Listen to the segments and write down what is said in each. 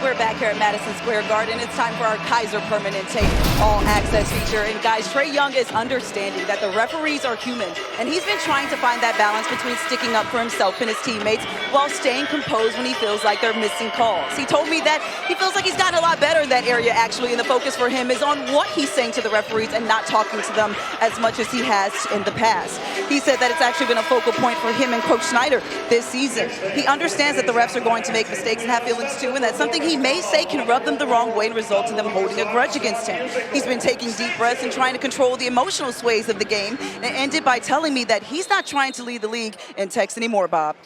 We're back here at Madison Square Garden. It's time for our Kaiser Permanent Tape All Access feature. And guys, Trae Young is understanding that the referees are human. And he's been trying to find that balance between sticking up for himself and his teammates while staying composed when he feels like they're missing calls. He told me that he feels like he's gotten a lot better in that area, actually. And the focus for him is on what he's saying to the referees and not talking to them as much as he has in the past. He said that it's actually been a focal point for him and Coach Snyder this season. He understands that the refs are going to make mistakes and have feelings too, and that's something he may say can rub them the wrong way and result in them holding a grudge against him. He's been taking deep breaths and trying to control the emotional sways of the game, and ended by telling me that he's not trying to lead the league in text anymore, Bob.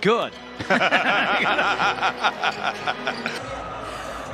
Good.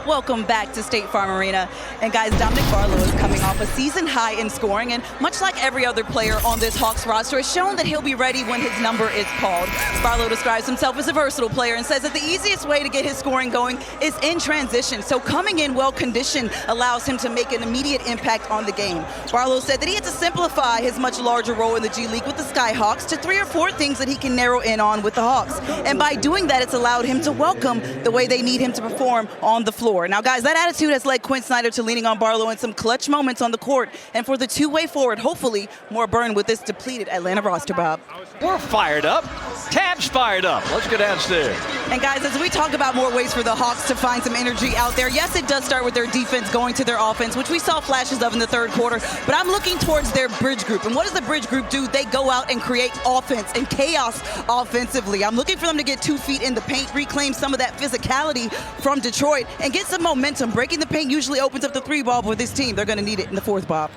Welcome back to State Farm Arena. And guys, Dominic Barlow is coming off a season high in scoring, and much like every other player on this Hawks roster, has shown that he'll be ready when his number is called. Barlow describes himself as a versatile player and says that the easiest way to get his scoring going is in transition. So coming in well-conditioned allows him to make an immediate impact on the game. Barlow said that he had to simplify his much larger role in the G League with the Skyhawks to 3 or 4 things that he can narrow in on with the Hawks. And by doing that, it's allowed him to welcome the way they need him to perform on the floor. Now, guys, that attitude has led Quinn Snyder to leaning on Barlow in some clutch moments on the court. And for the two-way forward, hopefully more burn with this depleted Atlanta roster, Bob. We're fired up. Tab's fired up. Let's go downstairs. And guys, as we talk about more ways for the Hawks to find some energy out there, yes, it does start with their defense going to their offense, which we saw flashes of in the third quarter. But I'm looking towards their bridge group. And what does the bridge group do? They go out and create offense and chaos offensively. I'm looking for them to get 2 feet in the paint, reclaim some of that physicality from Detroit, and get some momentum. Breaking the paint usually opens up the 3-ball, but with this team, they're going to need it in the 4th, Bob.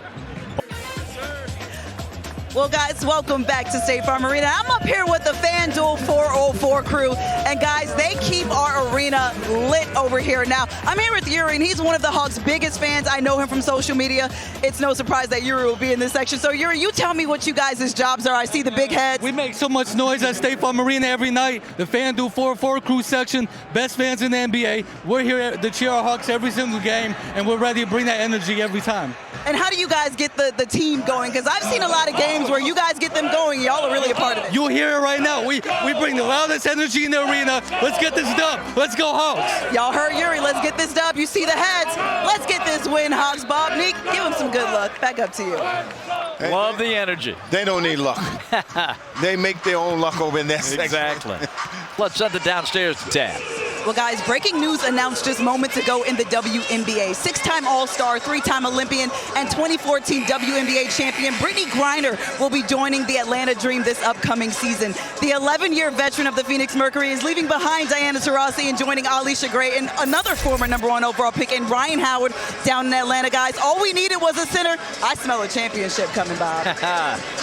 Well, guys, welcome back to State Farm Arena. I'm up here with the FanDuel 404 crew, and guys, they keep our arena lit over here. Now, I'm here with Yuri, and he's one of the Hawks' biggest fans. I know him from social media. It's no surprise that Yuri will be in this section. So, Yuri, you tell me what you guys' jobs are. I see the big heads. We make so much noise at State Farm Arena every night. The FanDuel 404 crew section, best fans in the NBA. We're here to cheer our Hawks every single game, and we're ready to bring that energy every time. And how do you guys get the team going? Because I've seen a lot of games where you guys get them going. Y'all are really a part of it. You'll hear it right now. We bring the loudest energy in the arena. Let's get this dub. Let's go Hawks. Y'all heard Yuri. Let's get this dub. You see the heads. Let's get this win, Hawks. Bob, Nick, give them some good luck. Back up to you. Love the energy. They don't need luck. They make their own luck over in that section. Exactly. Let's send it downstairs to Tab. Well, guys, breaking news announced just moments ago in the WNBA. 6-time All-Star, 3-time Olympian, and 2014 WNBA champion Brittany Griner will be joining the Atlanta Dream this upcoming season. The 11-year veteran of the Phoenix Mercury is leaving behind Diana Taurasi and joining Alicia Gray and another former #1 overall pick and Ryan Howard down in Atlanta, guys. All we needed was a center. I smell a championship coming, Bob.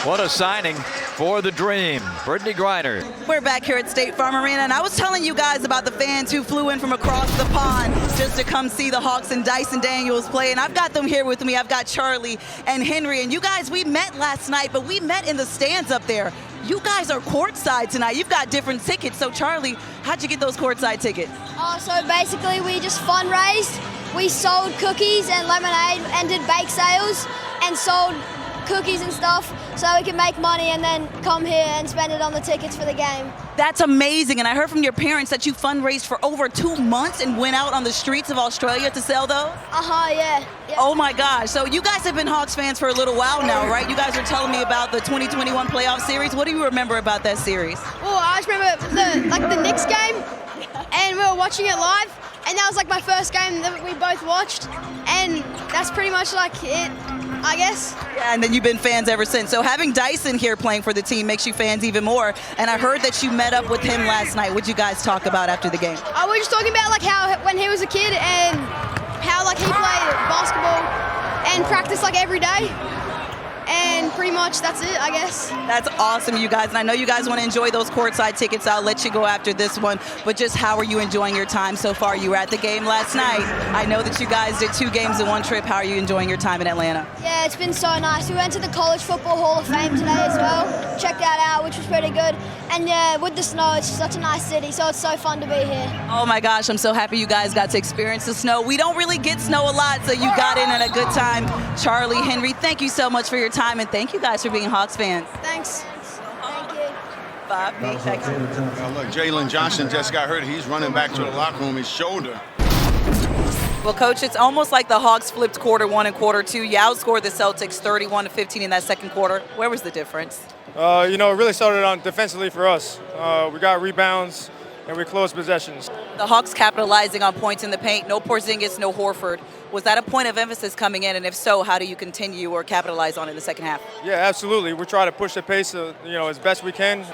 What a signing for the Dream. Brittany Griner. We're back here at State Farm Arena, and I was telling you guys about the fans who flew in from across the pond just to come see the Hawks and Dyson Daniels play, and I've got them here with me. I've got Charlie and Henry, and you guys, we met last night, but we met in the stands up there. You guys are courtside tonight. You've got different tickets. So, Charlie, how'd you get those courtside tickets? So basically, we just fundraised. We sold cookies and lemonade and did bake sales and sold cookies and stuff so we can make money and then come here and spend it on the tickets for the game. That's amazing. And I heard from your parents that you fundraised for over 2 months and went out on the streets of Australia to sell those? Yeah. Oh my gosh. So you guys have been Hawks fans for a little while now, right? You guys were telling me about the 2021 playoff series. What do you remember about that series? Well, I just remember the Knicks game, and we were watching it live, and that was like my first game that we both watched, and that's pretty much like it, I guess. Yeah, and then you've been fans ever since. So having Dyson here playing for the team makes you fans even more. And I heard that you met up with him last night. What'd you guys talk about after the game? We were just talking about like how when he was a kid and how like he played basketball and practiced like every day. And pretty much that's it, I guess. That's awesome, you guys. And I know you guys want to enjoy those courtside tickets. I'll let you go after this one. But just how are you enjoying your time so far? You were at the game last night. I know that you guys did 2 games in 1 trip. How are you enjoying your time in Atlanta? Yeah, it's been so nice. We went to the College Football Hall of Fame today as well. Checked that out, which was pretty good. And yeah, with the snow, it's such a nice city, so it's so fun to be here. Oh my gosh, I'm so happy you guys got to experience the snow. We don't really get snow a lot, so you got in at a good time. Charlie, Henry, thank you so much for your time, and thank you guys for being Hawks fans. Thanks. Thank you. Bob, Nate, back to you. Look, Jalen Johnson just got hurt. He's running back to the locker room, his shoulder. Well, Coach, it's almost like the Hawks flipped quarter one and quarter two. You outscored the Celtics 31-15 in that second quarter. Where was the difference? It really started on defensively for us. We got rebounds and we closed possessions. The Hawks capitalizing on points in the paint. No Porzingis, no Horford. Was that a point of emphasis coming in? And if so, how do you continue or capitalize on it in the second half? Yeah, absolutely. We're trying to push the pace, as best we can.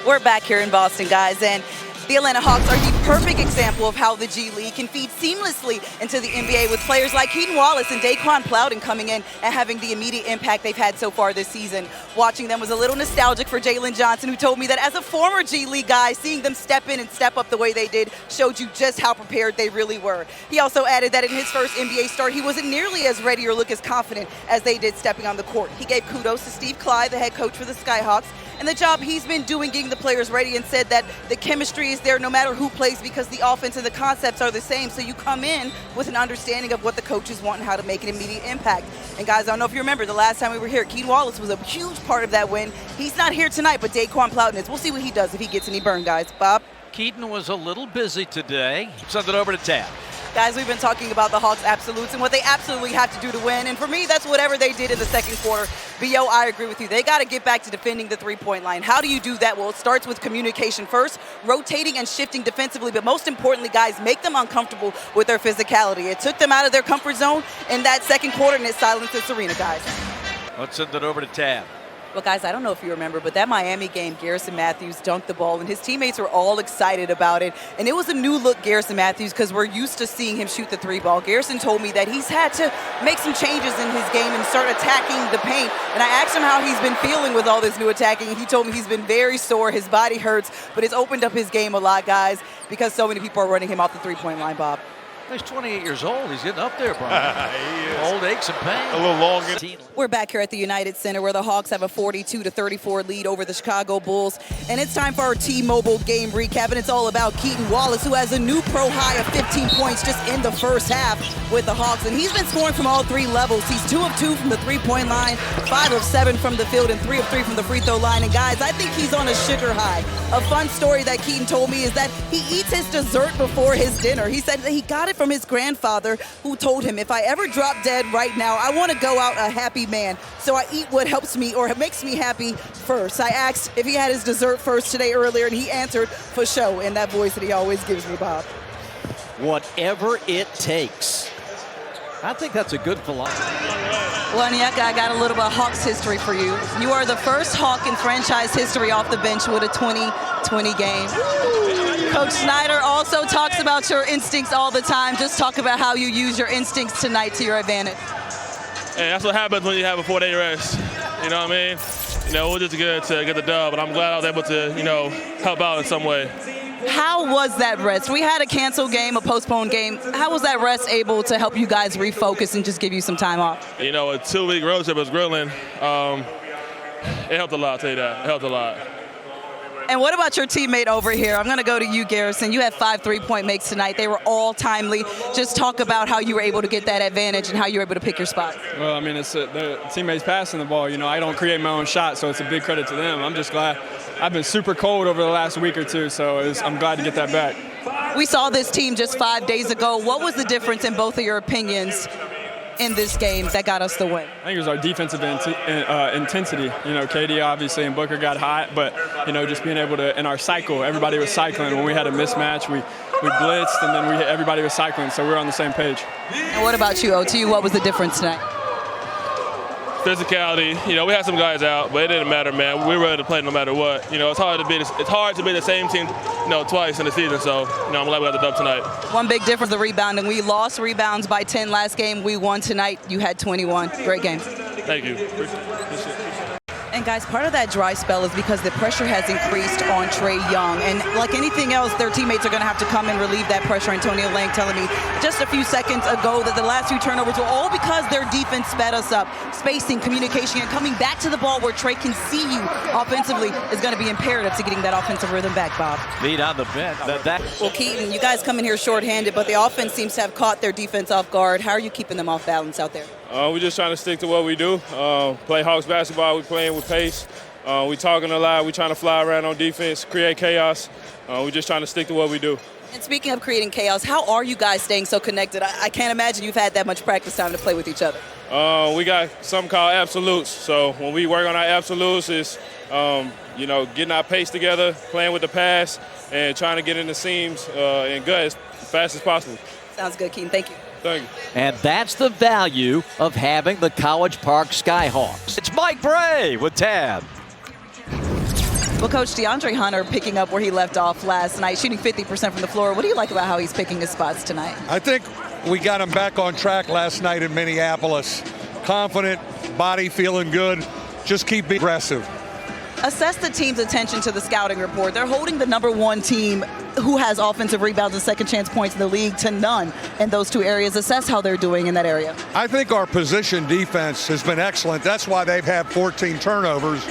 We're back here in Boston, guys, and the Atlanta Hawks are the perfect example of how the G League can feed seamlessly into the NBA with players like Keaton Wallace and Daquan Plowden coming in and having the immediate impact they've had so far this season. Watching them was a little nostalgic for Jalen Johnson, who told me that as a former G League guy, seeing them step in and step up the way they did showed you just how prepared they really were. He also added that in his first NBA start, he wasn't nearly as ready or look as confident as they did stepping on the court. He gave kudos to Steve Clyde, the head coach for the Skyhawks, and the job he's been doing getting the players ready, and said that the chemistry is there no matter who plays because the offense and the concepts are the same. So you come in with an understanding of what the coaches want and how to make an immediate impact. And guys, I don't know if you remember the last time we were here, Keaton Wallace was a huge part of that win. He's not here tonight, but Daquan Plowden is. We'll see what he does if he gets any burn, guys. Bob? Keaton was a little busy today. Send it over to Tab. Guys, we've been talking about the Hawks' absolutes and what they absolutely have to do to win. And for me, that's whatever they did in the second quarter. B.O., I agree with you. They got to get back to defending the three-point line. How do you do that? Well, it starts with communication first, rotating and shifting defensively. But most importantly, guys, make them uncomfortable with their physicality. It took them out of their comfort zone in that second quarter, and it silenced this arena, guys. Let's send it over to Tab. Well, guys, I don't know if you remember, but that Miami game, Garrison Matthews dunked the ball, and his teammates were all excited about it. And it was a new look Garrison Matthews because we're used to seeing him shoot the three ball. Garrison told me that he's had to make some changes in his game and start attacking the paint. And I asked him how he's been feeling with all this new attacking, and he told me he's been very sore, his body hurts, but it's opened up his game a lot, guys, because so many people are running him off the three-point line, Bob. He's 28 years old. He's getting up there, Brian. Old aches and pain. A little longer. We're back here at the United Center where the Hawks have a 42-34 lead over the Chicago Bulls. And it's time for our T-Mobile game recap. And it's all about Keaton Wallace, who has a new pro high of 15 points just in the first half with the Hawks. And he's been scoring from all three levels. He's 2 of 2 from the three-point line, 5 of 7 from the field, and 3 of 3 from the free throw line. And guys, I think he's on a sugar high. A fun story that Keaton told me is that he eats his dessert before his dinner. He said that he got it from his grandfather, who told him, if I ever drop dead right now, I want to go out a happy man. So I eat what helps me or makes me happy first. I asked if he had his dessert first today earlier, and he answered for show in that voice that he always gives me, Bob. Whatever it takes. I think that's a good philosophy. Well, Onyeka, I got a little bit of Hawks history for you. You are the first Hawk in franchise history off the bench with a 20-20 game. Coach Snyder also talks about your instincts all the time. Just talk about how you use your instincts tonight to your advantage. Hey, that's what happens when you have a 4-day rest. You know what I mean? It was just good to get the dub, but I'm glad I was able to, help out in some way. How was that rest? We had a canceled game, a postponed game. How was that rest able to help you guys refocus and just give you some time off? A 2-week road trip was grilling. It helped a lot, I'll tell you that. It helped a lot. And what about your teammate over here? I'm going to go to you, Garrison. You had 5 3-point makes tonight. They were all timely. Just talk about how you were able to get that advantage and how you were able to pick your spots. Well, I mean, it's the teammates passing the ball. I don't create my own shot, so it's a big credit to them. I'm just glad. I've been super cold over the last week or two, so I'm glad to get that back. We saw this team just 5 days ago. What was the difference in both of your opinions in this game that got us the win? I think it was our defensive intensity. KD obviously and Booker got hot, but just being able to, in our cycle, everybody was cycling. When we had a mismatch, we blitzed, and then everybody was cycling, so we were on the same page. And what about you, OT? What was the difference tonight? Physicality, we had some guys out, but it didn't matter, man. We were ready to play no matter what. It's hard to be the same team, twice in the season. So, I'm glad we got the dub tonight. One big difference, the rebounding. We lost rebounds by 10 last game. We won tonight. You had 21. Great game. Thank you. Appreciate it. And guys, part of that dry spell is because the pressure has increased on Trae Young. And like anything else, their teammates are going to have to come and relieve that pressure. Antonio Lang telling me just a few seconds ago that the last few turnovers were all because their defense sped us up. Spacing, communication, and coming back to the ball where Trae can see you offensively is going to be imperative to getting that offensive rhythm back, Bob. Lead on the bench. Well, Keaton, you guys come in here shorthanded, but the offense seems to have caught their defense off guard. How are you keeping them off balance out there? We're just trying to stick to what we do. Play Hawks basketball. We're playing with pace. We talking a lot. We trying to fly around on defense, create chaos. We just trying to stick to what we do. And speaking of creating chaos, how are you guys staying so connected? I can't imagine you've had that much practice time to play with each other. We got something called absolutes. So when we work on our absolutes, it's getting our pace together, playing with the pass, and trying to get in the seams and gut as fast as possible. Sounds good, Keaton. Thank you. Thank you. And that's the value of having the College Park Skyhawks. It's Mike Bray with Tab. Well, Coach, DeAndre Hunter picking up where he left off last night, shooting 50% from the floor. What do you like about how he's picking his spots tonight? I think we got him back on track last night in Minneapolis. Confident, body feeling good. Just keep being aggressive. Assess the team's attention to the scouting report. They're holding the #1 team who has offensive rebounds and second chance points in the league to none in those two areas. Assess how they're doing in that area. I think our position defense has been excellent. That's why they've had 14 turnovers.